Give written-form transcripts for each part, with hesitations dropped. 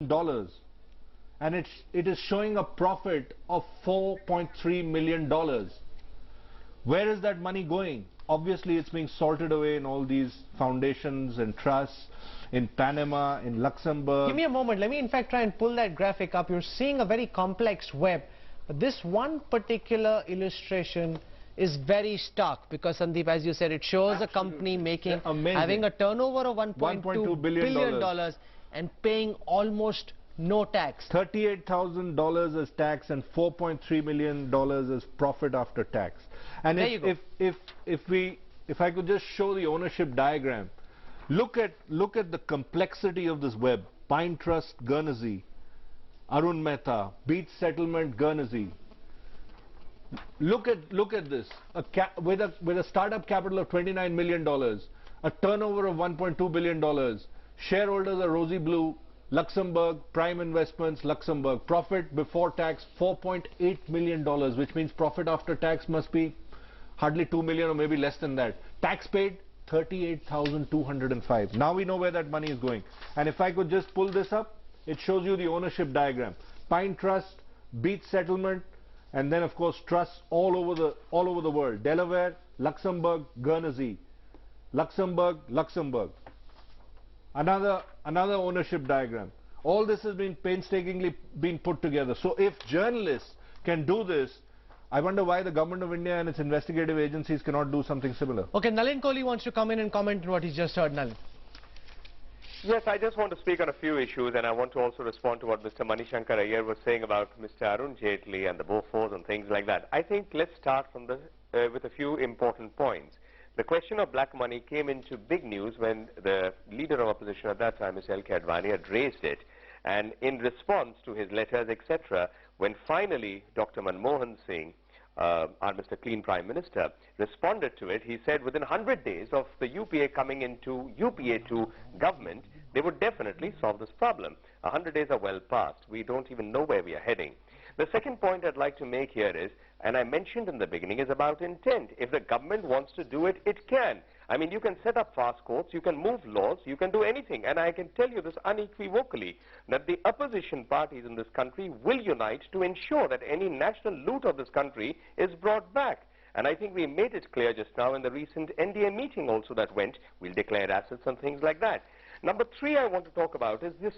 $30,000, and it is showing a profit of $4.3 million. Where is that money going? Obviously, it's being sorted away in all these foundations and trusts, in Panama, in Luxembourg. Give me a moment. Let me, in fact, try and pull that graphic up. You're seeing a very complex web. But this one particular illustration is very stark because, Sandeep, as you said, it shows a company having a turnover of $1.2 billion and paying almost no tax. $38,000 as tax and $4.3 million as profit after tax. And if I could just show the ownership diagram, look at the complexity of this web. Pine Trust, Guernsey; Arun Mehta, Beach Settlement, Guernsey. Look at this. With a startup capital of $29 million, a turnover of $1.2 billion. Shareholders are Rosy Blue, Luxembourg, Prime Investments, Luxembourg. Profit before tax $4.8 million, which means profit after tax must be hardly 2 million or maybe less than that. Tax paid 38,205. Now we know where that money is going. And if I could just pull this up, it shows you the ownership diagram. Pine Trust, Beach Settlement, and then of course trusts all over the world. Delaware, Luxembourg, Guernsey, Luxembourg, Luxembourg. Another ownership diagram. All this has been painstakingly put together. So if journalists can do this, I wonder why the government of India and its investigative agencies cannot do something similar. Okay, Nalin Kohli wants to come in and comment on what he's just heard. Nalin. Yes, I just want to speak on a few issues, and I want to also respond to what Mr. Manishankar Iyer was saying about Mr. Arun Jaitley and the Bofors and things like that. I think let's start from with a few important points. The question of black money came into big news when the leader of opposition at that time, Mr. L.K. Advani, had raised it. And in response to his letters, etc., when finally Dr. Manmohan Singh, our Mr. Clean Prime Minister, responded to it, he said within 100 days of the UPA coming into UPA to government, they would definitely solve this problem. 100 days are well past. We don't even know where we are heading. The second point I'd like to make here is, and I mentioned in the beginning, is about intent. If the government wants to do it, it can. I mean, you can set up fast courts, you can move laws, you can do anything. And I can tell you this unequivocally, that the opposition parties in this country will unite to ensure that any national loot of this country is brought back. And I think we made it clear just now in the recent NDA meeting also that went, we'll declare assets and things like that. Number three I want to talk about is this,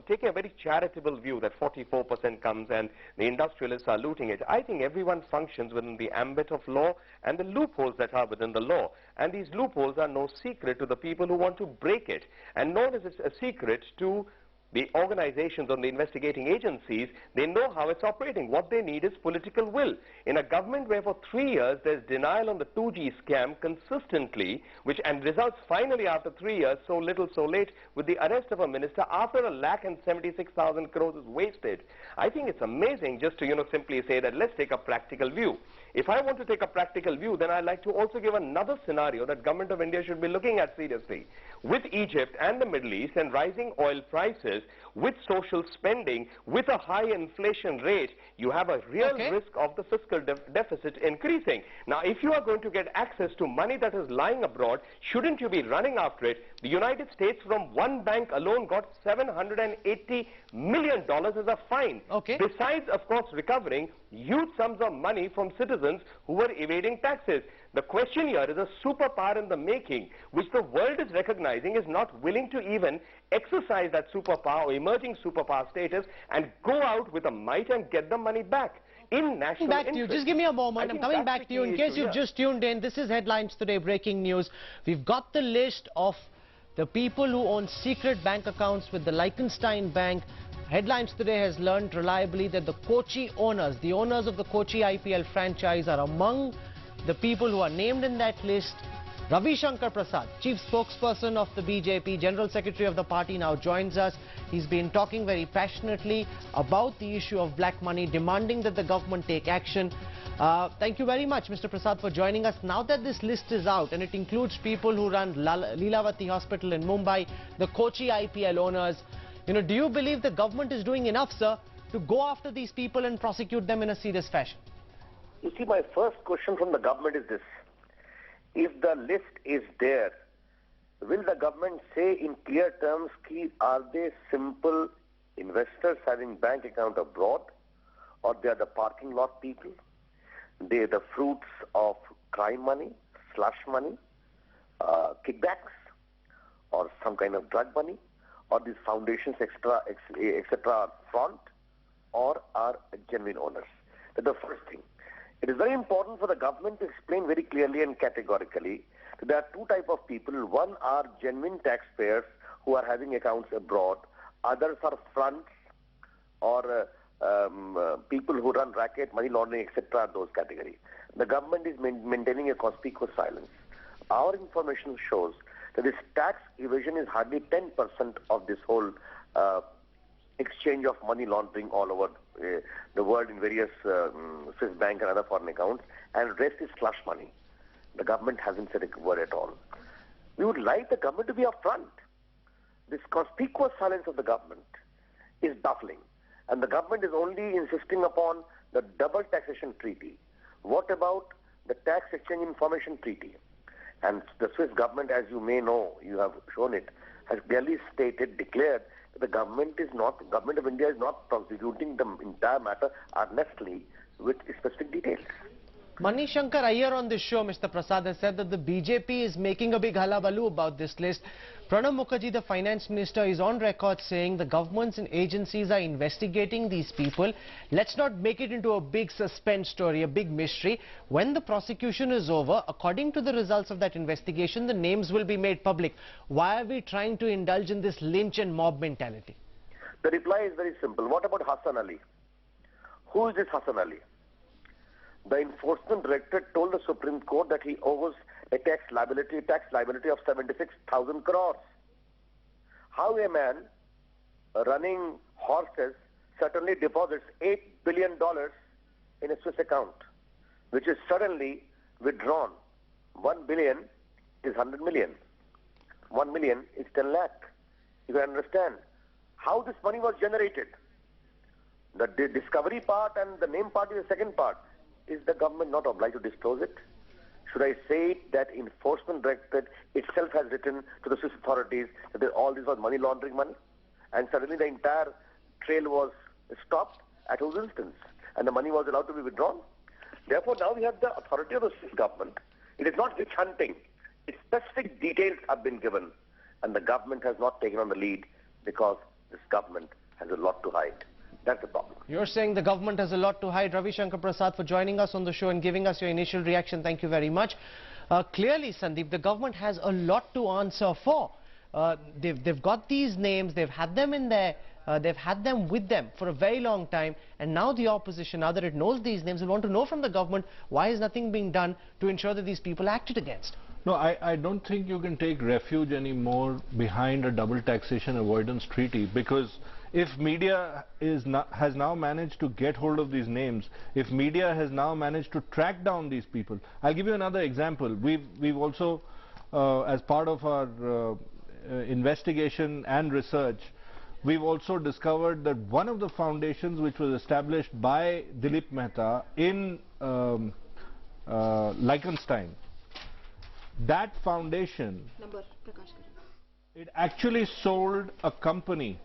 taking a very charitable view that 44% comes and the industrialists are looting it. I think everyone functions within the ambit of law and the loopholes that are within the law. And these loopholes are no secret to the people who want to break it. And nor is it a secret to the organizations or the investigating agencies. They know how it's operating. What they need is political will. In a government where for 3 years there's denial on the 2G scam consistently, and results finally after 3 years, so little so late, with the arrest of a minister after 1,76,000 crores is wasted. I think it's amazing just to simply say that let's take a practical view. If I want to take a practical view, then I'd like to also give another scenario that government of India should be looking at seriously. With Egypt and the Middle East and rising oil prices, with social spending, with a high inflation rate, you have a real risk of the fiscal deficit increasing. Now, if you are going to get access to money that is lying abroad, shouldn't you be running after it? The United States from one bank alone got $780 million as a fine. Besides, of course, recovering huge sums of money from citizens who were evading taxes. The question here is a superpower in the making, which the world is recognizing is not willing to even exercise that superpower or emerging superpower status and go out with a might and get the money back in national interest. To you. Just give me a moment. I'm coming back to you. In case you've just tuned in, this is Headlines Today, breaking news. We've got the list of the people who own secret bank accounts with the Liechtenstein Bank. Headlines Today has learned reliably that the Kochi owners, the owners of the Kochi IPL franchise, are among the people who are named in that list. Ravi Shankar Prasad, chief spokesperson of the BJP, general secretary of the party, now joins us. He's been talking very passionately about the issue of black money, demanding that the government take action. Thank you very much, Mr. Prasad, for joining us. Now that this list is out, and it includes people who run LILAVATI Hospital in Mumbai, the Kochi IPL owners, do you believe the government is doing enough, sir, to go after these people and prosecute them in a serious fashion? You see, my first question from the government is this. If the list is there, will the government say in clear terms, are they simple investors having bank account abroad, or they are the parking lot people. They are the fruits of crime money, slush money, kickbacks, or some kind of drug money, or these foundations, etc. front, or are genuine owners. That's the first thing. It is very important for the government to explain very clearly and categorically that there are two types of people. One are genuine taxpayers who are having accounts abroad. Others are fronts or people who run racket, money laundering, etc. Those categories. The government is maintaining a conspicuous silence. Our information shows that this tax evasion is hardly 10% of this whole exchange of money laundering all over the world in various Swiss bank and other foreign accounts, and rest is slush money. The government hasn't said a word at all. We would like the government to be upfront. This conspicuous silence of the government is baffling, and the government is only insisting upon the double taxation treaty. What about the tax exchange information treaty? And the Swiss government, as you may know, you have shown it, has clearly declared that the government of India is not prosecuting the entire matter honestly with specific details. Manish Shankar Iyer on this show, Mr. Prasad, has said that the BJP is making a big hullabaloo about this list. Pranab Mukherjee, the finance minister, is on record saying the governments and agencies are investigating these people. Let's not make it into a big suspense story, a big mystery. When the prosecution is over, according to the results of that investigation, the names will be made public. Why are we trying to indulge in this lynch and mob mentality? The reply is very simple. What about Hassan Ali? Who is this Hassan Ali? The enforcement director told the Supreme Court that he owes a tax liability of 76,000 crores. How a man running horses certainly deposits $8 billion in a Swiss account, which is suddenly withdrawn. 1 billion is 100 million. 1 million is 10 lakh. You can understand how this money was generated. The discovery part and the name part is the second part. Is the government not obliged to disclose it? Should I say that enforcement directorate itself has written to the Swiss authorities that all this was money laundering money, and suddenly the entire trail was stopped at whose instance, and the money was allowed to be withdrawn? Therefore, now we have the authority of the Swiss government. It is not witch hunting. Its specific details have been given, and the government has not taken on the lead because this government has a lot to hide. That's the problem. You're saying the government has a lot to hide. Ravi Shankar Prasad, for joining us on the show and giving us your initial reaction. Thank you very much. Clearly, Sandeep, the government has a lot to answer for. They've got these names, they've had them in there, they've had them with them for a very long time, and now the opposition, now that it knows these names, will want to know from the government why is nothing being done to ensure that these people are acted against. No, I don't think you can take refuge anymore behind a double taxation avoidance treaty, because if media has now managed to get hold of these names, if media has now managed to track down these people. I'll give you another example. We've also, as part of our investigation and research, we've also discovered that one of the foundations which was established by Dilip Mehta in Liechtenstein, that foundation, it actually sold a company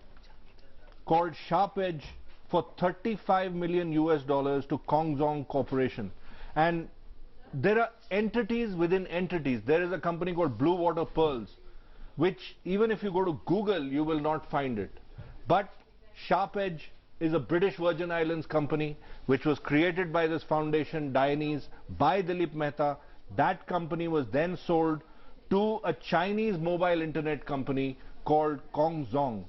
called Sharp Edge for $35 million to Kongzong Corporation. And there are entities within entities. There is a company called Blue Water Pearls, which even if you go to Google, you will not find it. But Sharp Edge is a British Virgin Islands company which was created by this foundation, Dayanese, by Dilip Mehta. That company was then sold to a Chinese mobile internet company called Kongzong.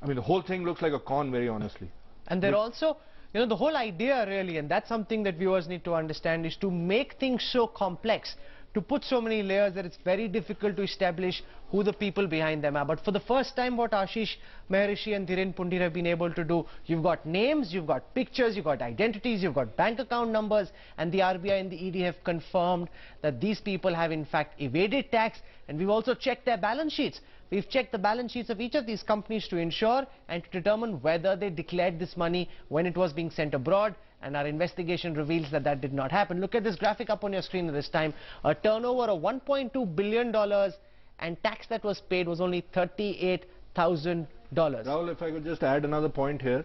I mean, the whole thing looks like a con, very honestly. And they're also, you know, the whole idea really, and that's something that viewers need to understand, is to make things so complex, to put so many layers that it's very difficult to establish who the people behind them are. But for the first time, what Ashish Maharishi and Dhiren Pundir have been able to do, you've got names, you've got pictures, you've got identities, you've got bank account numbers, and the RBI and the ED have confirmed that these people have in fact evaded tax, and we've also checked their balance sheets. We've checked the balance sheets of each of these companies to ensure and to determine whether they declared this money when it was being sent abroad, and our investigation reveals that that did not happen. Look at this graphic up on your screen at this time. A turnover of $1.2 billion and tax that was paid was only $38,000. Rahul, if I could just add another point here,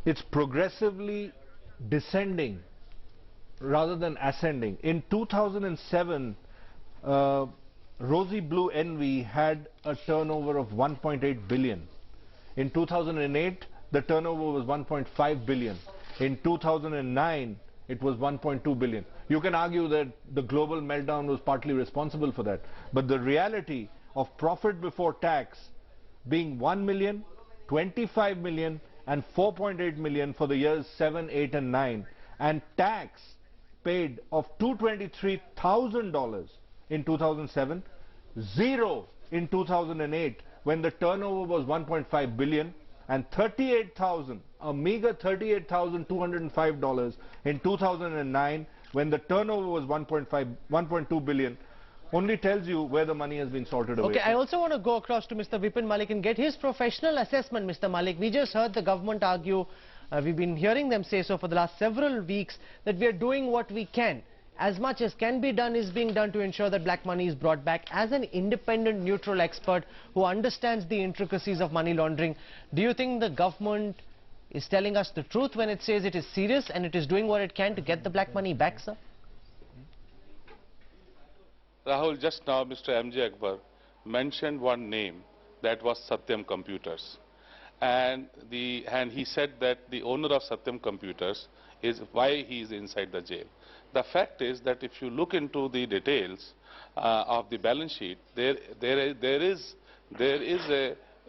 it's progressively descending rather than ascending. In 2007, Rosy Blue Envy had a turnover of 1.8 billion. In 2008, the turnover was 1.5 billion. In 2009, it was 1.2 billion. You can argue that the global meltdown was partly responsible for that. But the reality of profit before tax being 1 million, 25 million and 4.8 million for the years 7, 8 and 9, and tax paid of $223,000 in 2007, zero in 2008 when the turnover was 1.5 billion, and 38,000, a meager $38,205 in 2009 when the turnover was 1.2 billion, only tells you where the money has been sorted away. Okay, I also want to go across to Mr. Vipin Malik and get his professional assessment, Mr. Malik. We just heard the government argue, we've been hearing them say so for the last several weeks, that we are doing what we can. As much as can be done is being done to ensure that black money is brought back. As an independent, neutral expert who understands the intricacies of money laundering, do you think the government is telling us the truth when it says it is serious and it is doing what it can to get the black money back, sir? Rahul, just now Mr. M.J. Akbar mentioned one name, that was Satyam Computers. And he said that the owner of Satyam Computers is why he is inside the jail. The fact is that if you look into the details of the balance sheet, there is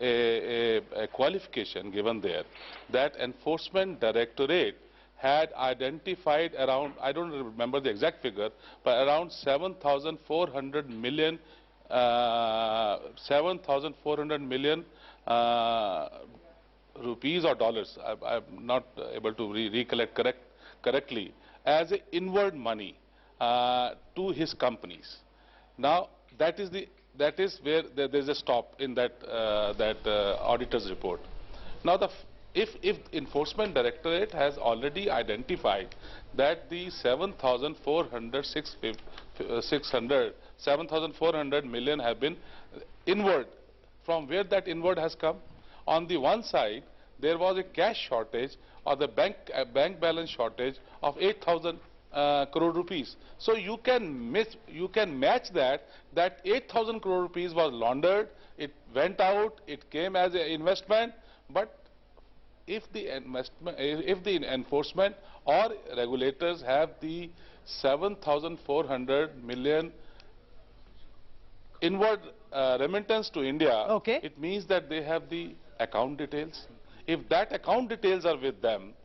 a qualification given there that Enforcement Directorate had identified around, I don't remember the exact figure, but around 7,400 million rupees or dollars. I'm not able to recollect correctly, as a inward money to his companies. Now that is where there's a stop in that auditor's report. Now if Enforcement Directorate has already identified that the 7,400 million have been inward, from where that inward has come? On the one side, there was a cash shortage or the bank balance shortage of 8,000 crore rupees. So you can match that 8,000 crore rupees was laundered, it went out, it came as an investment, but if the enforcement or regulators have the 7,400 million inward remittance to India, okay, it means that they have the account details. If that account details are with them,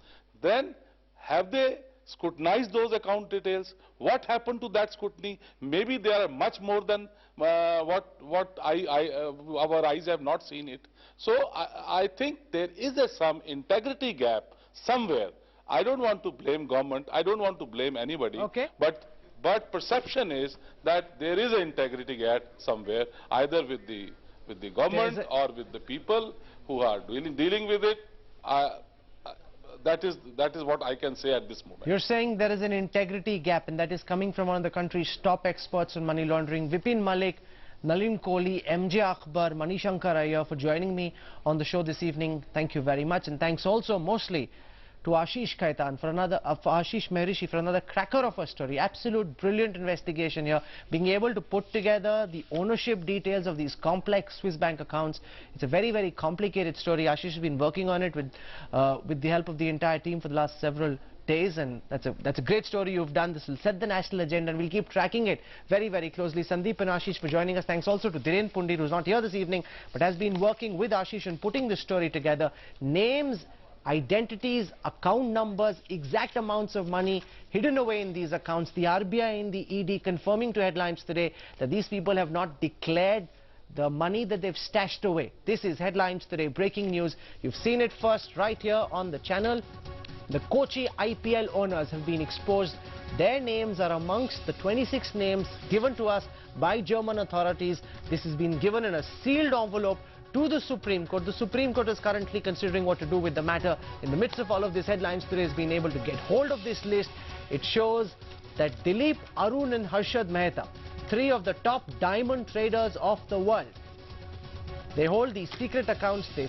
then have they scrutinized those account details? What happened to that scrutiny? Maybe they are much more than what our eyes have not seen it. So I think there is some integrity gap somewhere. I don't want to blame government. I don't want to blame anybody. Okay. But perception is that there is an integrity gap somewhere, either with the government or with the people who are dealing with it. That is what I can say at this moment. You're saying there is an integrity gap, and that is coming from one of the country's top experts on money laundering. Vipin Malik, Nalin Kohli, M.J. Akbar, Manishankar Iyer for joining me on the show this evening. Thank you very much, and thanks also mostly to Ashish Khaitan for Ashish Mehrishi for another cracker of a story. Absolute brilliant investigation here, being able to put together the ownership details of these complex Swiss bank accounts. It's a very, very complicated story. Ashish has been working on it with the help of the entire team for the last several days, and that's a great story you've done. This will set the national agenda, and we'll keep tracking it very, very closely. Sandeep and Ashish for joining us. Thanks also to Dhiren Pundir, who's not here this evening, but has been working with Ashish and putting this story together. Names, identities, account numbers, exact amounts of money hidden away in these accounts. The RBI and the ED confirming to Headlines today that these people have not declared the money that they've stashed away. This is Headlines Today, breaking news. You've seen it first right here on the channel. The Kochi IPL owners have been exposed. Their names are amongst the 26 names given to us by German authorities. This has been given in a sealed envelope to the Supreme Court. The Supreme Court is currently considering what to do with the matter. In the midst of all of this, Headlines Today has been able to get hold of this list. It shows that Dilip, Arun and Harshad Mehta, three of the top diamond traders of the world, they hold these secret accounts. They